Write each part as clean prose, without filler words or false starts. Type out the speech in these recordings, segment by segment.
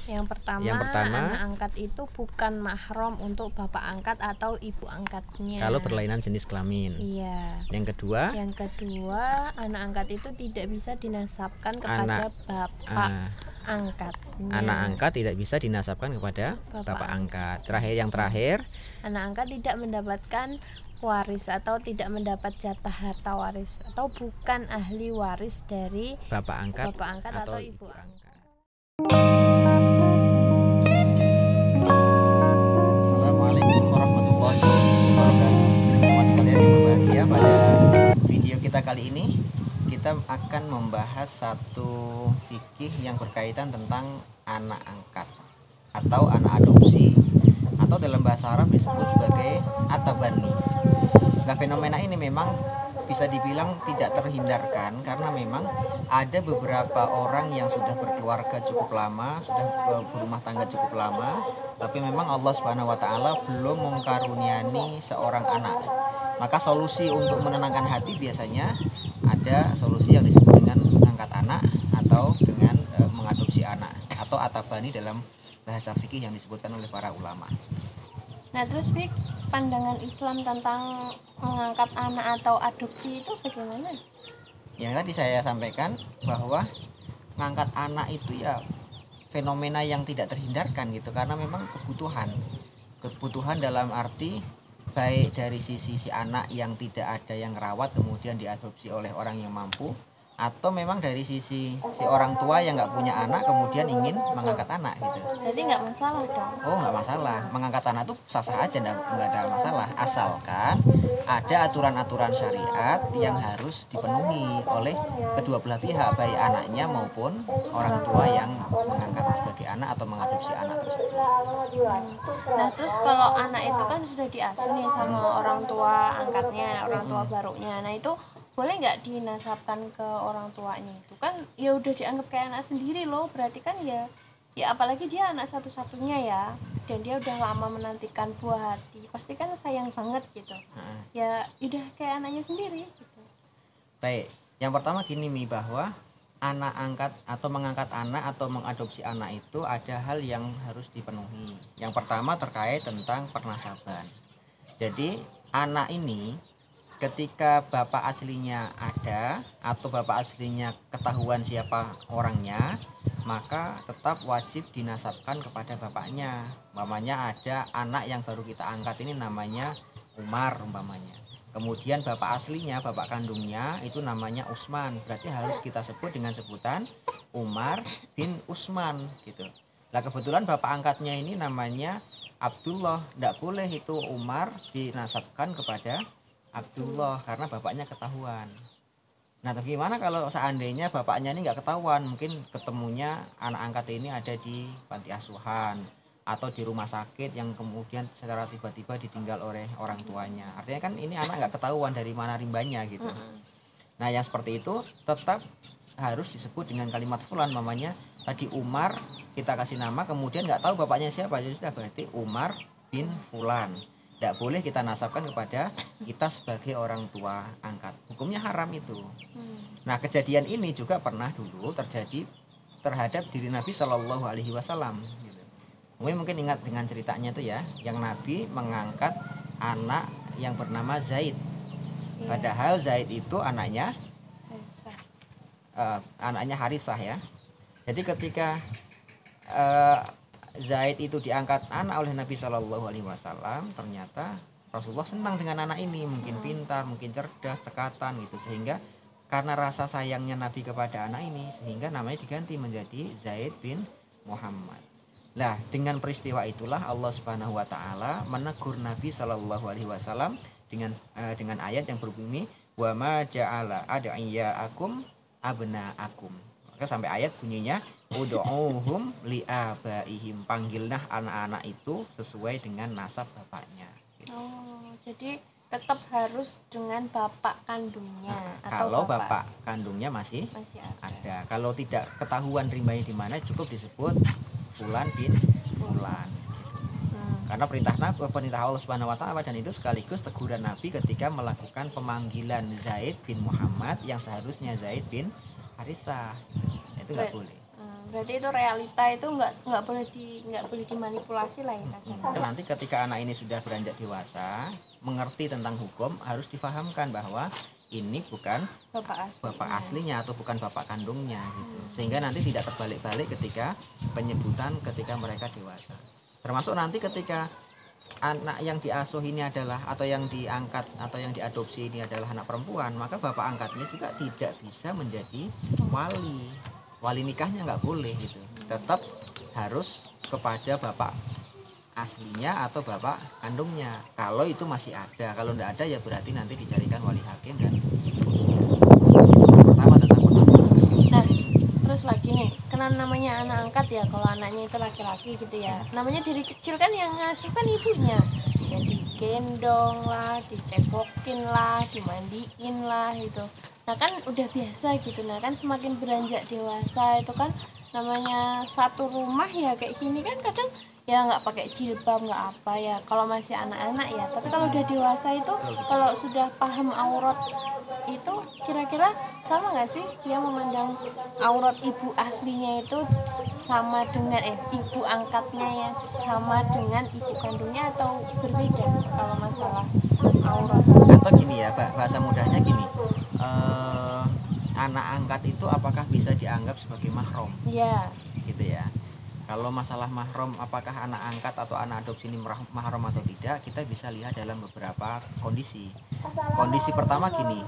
Yang pertama, anak angkat itu bukan mahram untuk bapak angkat atau ibu angkatnya. Kalau berlainan jenis kelamin. Iya. Yang kedua, anak angkat itu tidak bisa dinasabkan kepada bapak angkatnya. Anak angkat tidak bisa dinasabkan kepada bapak angkat. Yang terakhir, anak angkat tidak mendapatkan waris atau tidak mendapat jatah harta waris atau bukan ahli waris dari bapak angkat atau ibu angkat. Assalamualaikum warahmatullahi wabarakatuh. Teman sekalian yang berbahagia, pada video kita kali ini kita akan membahas satu fikih yang berkaitan tentang anak angkat atau anak adopsi, atau dalam bahasa Arab disebut sebagai atabani. Nah, fenomena ini memang bisa dibilang tidak terhindarkan karena memang ada beberapa orang yang sudah berkeluarga cukup lama, sudah berumah tangga cukup lama, tapi memang Allah Subhanahu wa taala belum mengkaruniai seorang anak. Maka solusi untuk menenangkan hati biasanya ada solusi yang disebut dengan mengangkat anak atau dengan mengadopsi anak atau atabani dalam bahasa fikih yang disebutkan oleh para ulama. Nah, terus Fik, pandangan Islam tentang mengangkat anak atau adopsi itu bagaimana? Yang tadi saya sampaikan bahwa mengangkat anak itu ya fenomena yang tidak terhindarkan gitu, karena memang kebutuhan dalam arti baik dari sisi si anak yang tidak ada yang rawat kemudian diadopsi oleh orang yang mampu, atau memang dari sisi si orang tua yang nggak punya anak kemudian ingin mengangkat anak gitu. Jadi nggak masalah dong? Oh, nggak masalah, mengangkat anak itu sah-sah aja, nggak ada masalah, asalkan ada aturan-aturan syariat yang harus dipenuhi oleh kedua belah pihak, baik anaknya maupun orang tua yang mengangkat sebagai anak atau mengadopsi anak tersebut. Nah, terus kalau anak itu kan sudah diasuh nih sama orang tua angkatnya, orang tua barunya, nah itu boleh nggak dinasabkan ke orang tuanya? Itu kan ya udah dianggap kayak anak sendiri loh, berarti kan ya apalagi dia anak satu-satunya ya, dan dia udah lama menantikan buah hati, pasti kan sayang banget gitu. Ya udah kayak anaknya sendiri gitu. Baik, yang pertama gini Mi, bahwa anak angkat atau mengangkat anak atau mengadopsi anak itu ada hal yang harus dipenuhi. Yang pertama terkait tentang pernasaban. Jadi anak ini ketika bapak aslinya ada atau bapak aslinya ketahuan siapa orangnya, maka tetap wajib dinasabkan kepada bapaknya. Umpamanya ada anak yang baru kita angkat ini namanya Umar umpamanya. Kemudian bapak aslinya, bapak kandungnya itu namanya Usman. Berarti harus kita sebut dengan sebutan Umar bin Usman gitu. Nah, kebetulan bapak angkatnya ini namanya Abdullah. Tidak boleh itu Umar dinasabkan kepada Abdullah karena bapaknya ketahuan. Nah, tapi gimana kalau seandainya bapaknya ini nggak ketahuan, mungkin ketemunya anak angkat ini ada di panti asuhan atau di rumah sakit yang kemudian secara tiba-tiba ditinggal oleh orang tuanya. Artinya kan ini anak nggak ketahuan dari mana rimbanya gitu. Nah, yang seperti itu tetap harus disebut dengan kalimat fulan, mamanya tadi Umar kita kasih nama, kemudian nggak tahu bapaknya siapa, jadi sudah berarti Umar bin Fulan. Tidak boleh kita nasabkan kepada kita sebagai orang tua angkat. Hukumnya haram itu. Nah, kejadian ini juga pernah dulu terjadi terhadap diri Nabi Shallallahu Alaihi Wasallam. Mungkin ingat dengan ceritanya itu ya, yang Nabi mengangkat anak yang bernama Zaid. Padahal Zaid itu anaknya Harisah ya. Jadi ketika Zaid itu diangkat anak oleh Nabi Shallallahu Alaihi Wasallam, ternyata Rasulullah senang dengan anak ini, mungkin pintar, mungkin cerdas, cekatan gitu, sehingga karena rasa sayangnya Nabi kepada anak ini, sehingga namanya diganti menjadi Zaid bin Muhammad. Nah, dengan peristiwa itulah Allah Subhanahu Wa Taala menegur Nabi Shallallahu Alaihi Wasallam dengan ayat yang berbunyi wa ma ja'ala ad'iyaakum abnaakum. Sampai ayat bunyinya ud'uhum li'abaihim, panggillah anak-anak itu sesuai dengan nasab bapaknya gitu. Oh, jadi tetap harus dengan bapak kandungnya. Atau kalau bapak kandungnya masih ada. Kalau tidak ketahuan rimbanya di mana, cukup disebut Fulan bin Fulan gitu. Karena perintah Allah Subhanahu wa taala, dan itu sekaligus teguran Nabi ketika melakukan pemanggilan Zaid bin Muhammad yang seharusnya Zaid bin Harisah. Itu nggak boleh. Berarti itu realita itu nggak boleh dimanipulasi lah ya kasarnya. Nanti ketika anak ini sudah beranjak dewasa, mengerti tentang hukum, harus difahamkan bahwa ini bukan bapak aslinya atau bukan bapak kandungnya gitu. Sehingga nanti tidak terbalik-balik ketika penyebutan ketika mereka dewasa. Termasuk nanti ketika anak yang diasuh ini adalah atau yang diangkat atau yang diadopsi ini adalah anak perempuan, maka bapak angkatnya juga tidak bisa menjadi wali nikahnya, nggak boleh gitu, tetap harus kepada bapak aslinya atau bapak kandungnya kalau itu masih ada. Kalau tidak ada ya berarti nanti dicarikan wali hakim dan seterusnya. Pertama tentang penasaran. Nah, terus lagi nih, kenapa namanya anak angkat ya? Kalau anaknya itu laki-laki gitu ya, namanya dari kecil kan yang ngasuh kan ibunya, ya digendong lah, dicepokin lah, dimandiin lah gitu. Nah kan udah biasa gitu. Nah kan semakin beranjak dewasa itu kan namanya satu rumah ya kayak gini kan kadang ya nggak pakai jilbab nggak apa ya kalau masih anak-anak ya, tapi kalau udah dewasa itu kalau sudah paham aurat itu kira-kira sama nggak sih dia memandang aurat ibu aslinya itu sama dengan ibu angkatnya yang sama dengan ibu kandungnya atau berbeda kalau masalah aurat? Atau gini ya, bahasa mudahnya gini, anak angkat itu apakah bisa dianggap sebagai mahram? Ya. Gitu ya. Kalau masalah mahram, apakah anak angkat atau anak adopsi ini mahram atau tidak, kita bisa lihat dalam beberapa kondisi. Kondisi pertama gini,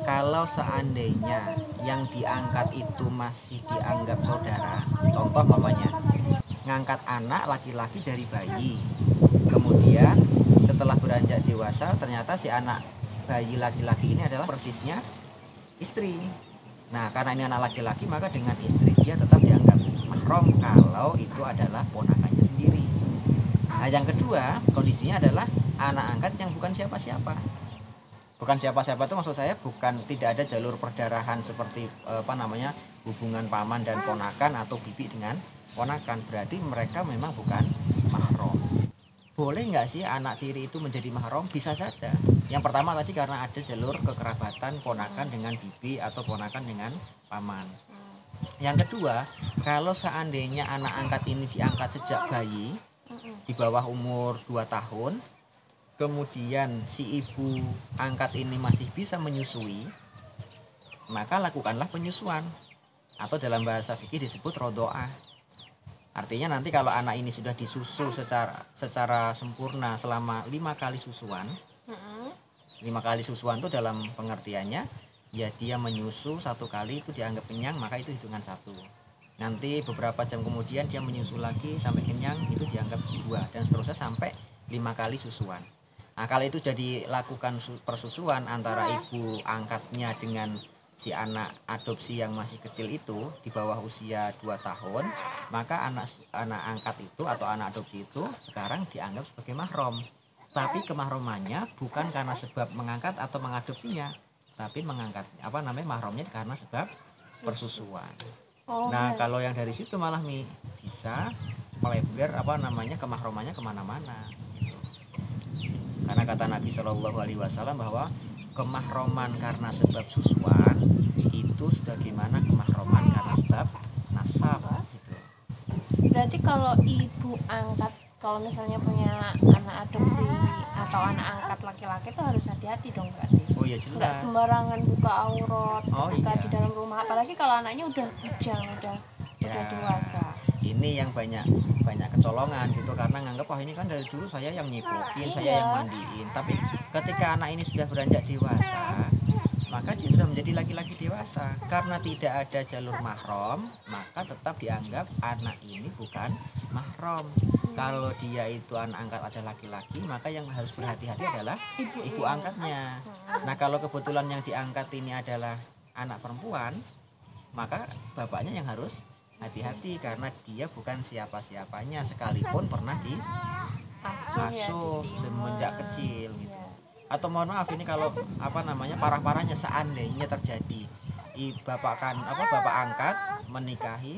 kalau seandainya yang diangkat itu masih dianggap saudara, contoh mamanya ngangkat anak laki-laki dari bayi, kemudian setelah beranjak dewasa ternyata si anak bayi laki-laki ini adalah persisnya istri. Nah karena ini anak laki-laki maka dengan istri dia tetap dianggap mahram kalau itu adalah ponakannya sendiri. Nah yang kedua kondisinya adalah anak angkat yang bukan siapa-siapa. Bukan siapa-siapa itu maksud saya bukan, tidak ada jalur perdarahan seperti hubungan paman dan ponakan atau bibi dengan ponakan, berarti mereka memang bukan mahram. Boleh nggak sih anak tiri itu menjadi mahram? Bisa saja. Yang pertama tadi karena ada jalur kekerabatan ponakan dengan bibi atau ponakan dengan paman. Yang kedua, kalau seandainya anak angkat ini diangkat sejak bayi di bawah umur 2 tahun, kemudian si ibu angkat ini masih bisa menyusui, maka lakukanlah penyusuan atau dalam bahasa fikih disebut rodoah. Artinya nanti kalau anak ini sudah disusu secara sempurna selama 5 kali susuan, 5 kali susuan itu dalam pengertiannya ya dia menyusu 1 kali itu dianggap kenyang, maka itu hitungan 1. Nanti beberapa jam kemudian dia menyusu lagi sampai kenyang, itu dianggap 2 dan seterusnya sampai 5 kali susuan. Nah kalau itu sudah dilakukan persusuan antara ibu angkatnya dengan si anak adopsi yang masih kecil itu di bawah usia 2 tahun, maka anak angkat itu atau anak adopsi itu sekarang dianggap sebagai mahram. Tapi kemahromannya bukan karena sebab mengangkat atau mengadopsinya, tapi mahramnya karena sebab persusuan. Nah kalau yang dari situ malah bisa melebar kemahromannya kemana-mana gitu. Karena kata Nabi Shallallahu Alaihi Wasallam bahwa kemahroman karena sebab susuan itu sebagaimana kemahroman karena sebab nasab gitu. Berarti kalau ibu angkat, kalau misalnya punya anak adopsi atau anak angkat laki-laki itu harus hati-hati dong berarti. Oh iya jelas. Nggak sembarangan buka aurat ketika iya. di dalam rumah, apalagi kalau anaknya udah bujang, udah dewasa. Ini yang banyak kecolongan gitu karena nganggap wah ini kan dari dulu saya yang nyipokin, saya yang mandiin. Tapi ketika anak ini sudah beranjak dewasa, maka dia sudah menjadi laki-laki dewasa. Karena tidak ada jalur mahram, maka tetap dianggap anak ini bukan mahram. Kalau dia itu anak angkat ada laki-laki, maka yang harus berhati-hati adalah ibu angkatnya. Nah kalau kebetulan yang diangkat ini adalah anak perempuan, maka bapaknya yang harus hati-hati karena dia bukan siapa-siapanya sekalipun pernah diasuh semenjak kecil gitu. Atau mohon maaf ini kalau parah-parahnya seandainya terjadi bapak angkat menikahi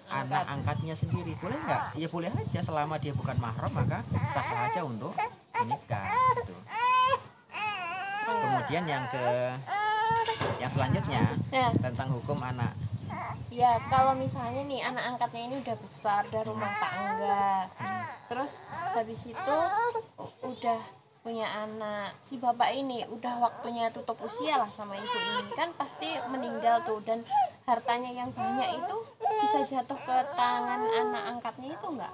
anak angkatnya sendiri, boleh nggak? Ya boleh aja selama dia bukan mahram, maka sah-sah aja untuk menikah gitu. Kemudian yang selanjutnya tentang hukum anak Ya kalau misalnya nih anak angkatnya ini udah besar, udah rumah tangga, terus habis itu udah punya anak, si bapak ini udah waktunya tutup usia lah sama ibu ini, kan pasti meninggal tuh, dan hartanya yang banyak itu bisa jatuh ke tangan anak angkatnya itu enggak?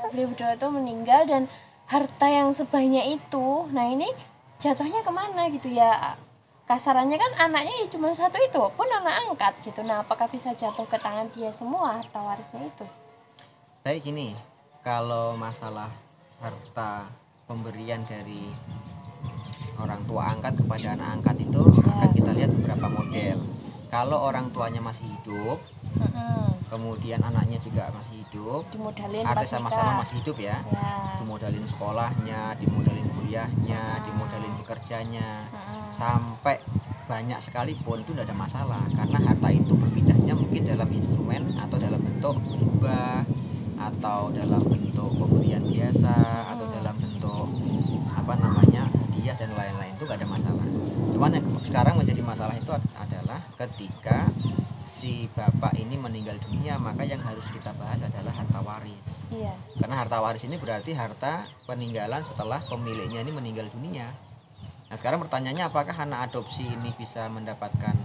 Beliau berdua itu meninggal dan harta yang sebanyak itu, nah ini jatuhnya kemana gitu ya, kasarannya kan anaknya ya cuma satu itu pun anak angkat gitu. Nah apakah bisa jatuh ke tangan dia semua harta warisnya itu? Baik gini, kalau masalah harta pemberian dari orang tua angkat kepada anak angkat itu akan kita lihat beberapa model. Kalau orang tuanya masih hidup, kemudian anaknya juga masih hidup, Dimodalin ada pas sama-sama nikah. masih hidup ya, Ya. dimodalin sekolahnya, dimodalin kuliahnya, dimodalin bekerjanya, sampai banyak sekalipun itu tidak ada masalah, karena harta itu berpindahnya mungkin dalam instrumen atau dalam bentuk hibah atau dalam bentuk pemberian biasa atau dalam bentuk hadiah dan lain-lain, itu gak ada masalah. Cuman yang sekarang menjadi masalah itu adalah ketika si bapak ini meninggal dunia, maka yang harus kita bahas adalah harta waris. Iya. Karena harta waris ini berarti harta peninggalan setelah pemiliknya ini meninggal dunia. Nah sekarang pertanyaannya, apakah anak adopsi ini bisa mendapatkan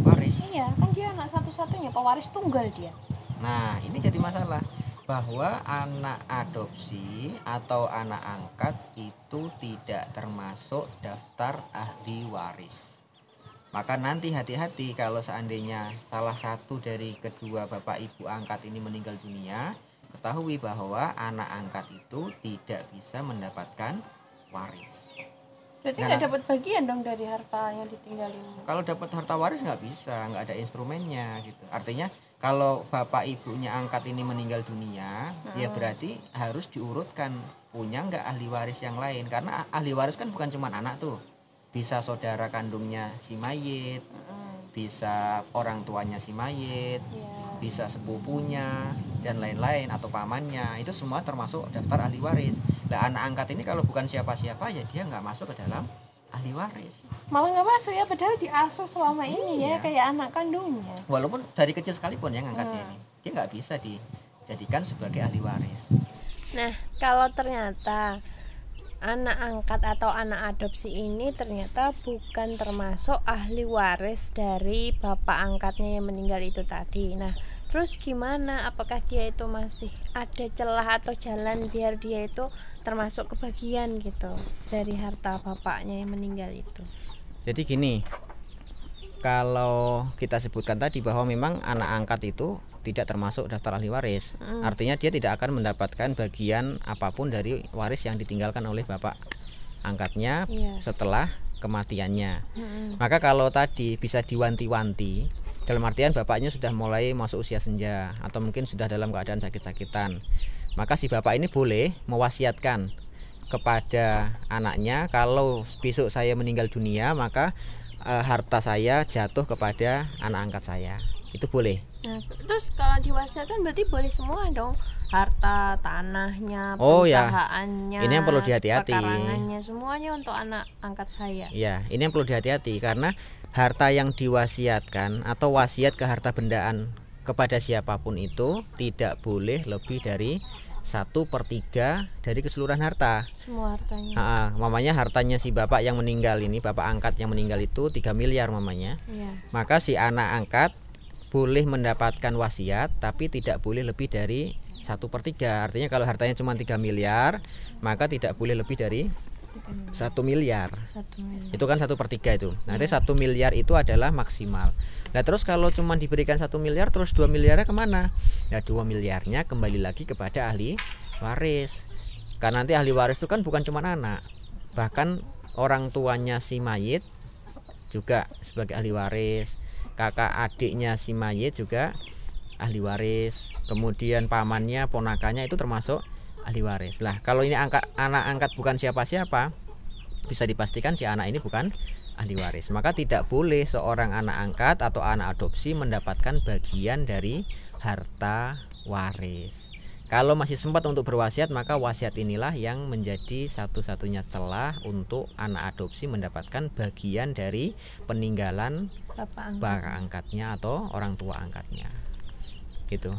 waris? Iya, kan dia anak satu-satunya, pewaris tunggal dia. Nah ini jadi masalah, bahwa anak adopsi atau anak angkat itu tidak termasuk daftar ahli waris. Maka nanti hati-hati kalau seandainya salah satu dari kedua bapak ibu angkat ini meninggal dunia, ketahui bahwa anak angkat itu tidak bisa mendapatkan waris. Berarti nggak dapat bagian dong dari harta yang ditinggalin. Kalau dapat harta waris nggak bisa, nggak ada instrumennya gitu. Artinya kalau bapak ibunya angkat ini meninggal dunia, ya berarti harus diurutkan punya nggak ahli waris yang lain. Karena ahli waris kan bukan cuma anak tuh, bisa saudara kandungnya si mayit, bisa orang tuanya si mayit, bisa sepupunya dan lain-lain atau pamannya, itu semua termasuk daftar ahli waris. Nah anak angkat ini kalau bukan siapa-siapa ya dia nggak masuk ke dalam ahli waris. Malah nggak masuk ya, padahal diasuh selama ini ya kayak anak kandungnya. Walaupun dari kecil sekalipun yang angkatnya ini, dia nggak bisa dijadikan sebagai ahli waris. Nah kalau ternyata anak angkat atau anak adopsi ini ternyata bukan termasuk ahli waris dari bapak angkatnya yang meninggal itu tadi. Nah terus gimana, apakah dia itu masih ada celah atau jalan biar dia itu termasuk kebagian gitu dari harta bapaknya yang meninggal itu? Jadi gini, kalau kita sebutkan tadi bahwa memang anak angkat itu tidak termasuk daftar ahli waris, artinya dia tidak akan mendapatkan bagian apapun dari waris yang ditinggalkan oleh bapak angkatnya setelah kematiannya. Maka kalau tadi bisa diwanti-wanti, dalam artian bapaknya sudah mulai masuk usia senja atau mungkin sudah dalam keadaan sakit-sakitan, maka si bapak ini boleh mewasiatkan kepada anaknya, kalau besok saya meninggal dunia maka harta saya jatuh kepada anak angkat saya. Itu boleh. Nah, terus kalau diwasiatkan berarti boleh semua dong, harta tanahnya, perusahaannya, Ini yang perlu dihati-hati. Pekarangannya, semuanya untuk anak angkat saya. Ya, ini yang perlu dihati-hati karena harta yang diwasiatkan atau wasiat ke harta bendaan kepada siapapun itu tidak boleh lebih dari 1/3 dari keseluruhan harta. Semua hartanya. Mamanya hartanya si bapak yang meninggal ini, bapak angkat yang meninggal itu 3 miliar mamanya. Maka si anak angkat boleh mendapatkan wasiat tapi tidak boleh lebih dari 1/3. Artinya kalau hartanya cuma 3 miliar, maka tidak boleh lebih dari 1 miliar. Itu kan 1/3 itu. Nanti 1 miliar itu adalah maksimal. Nah terus kalau cuma diberikan 1 miliar, terus 2 miliarnya kemana? Nah 2 miliarnya kembali lagi kepada ahli waris. Karena nanti ahli waris itu kan bukan cuma anak, bahkan orang tuanya si mayit juga sebagai ahli waris, kakak adiknya si mayit juga ahli waris, kemudian pamannya, ponakannya itu termasuk ahli waris. Lah kalau ini anak angkat bukan siapa-siapa, bisa dipastikan si anak ini bukan ahli waris. Maka tidak boleh seorang anak angkat atau anak adopsi mendapatkan bagian dari harta waris. Kalau masih sempat untuk berwasiat, maka wasiat inilah yang menjadi satu-satunya celah untuk anak adopsi mendapatkan bagian dari peninggalan bapak angkatnya atau orang tua angkatnya. gitu.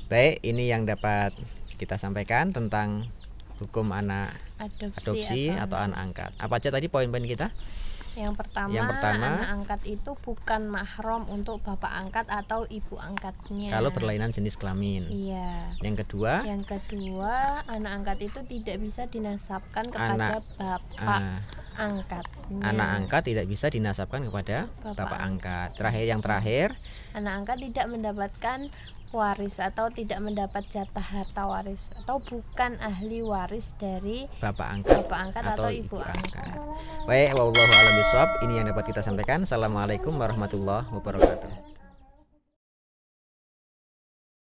Baik, ini yang dapat kita sampaikan tentang hukum anak adopsi atau anak angkat. Apa aja tadi poin-poin kita? Yang pertama, anak angkat itu bukan mahram untuk bapak angkat atau ibu angkatnya. Kalau berlainan jenis kelamin. Iya. Yang kedua, anak angkat itu tidak bisa dinasabkan kepada bapak angkatnya. Anak angkat tidak bisa dinasabkan kepada bapak angkat. Yang terakhir, anak angkat tidak mendapatkan waris atau tidak mendapat jatah harta waris atau bukan ahli waris dari bapak angkat atau ibu angkat. Baik, wallahu a'lam bishawab. Ini yang dapat kita sampaikan. Assalamualaikum warahmatullahi wabarakatuh.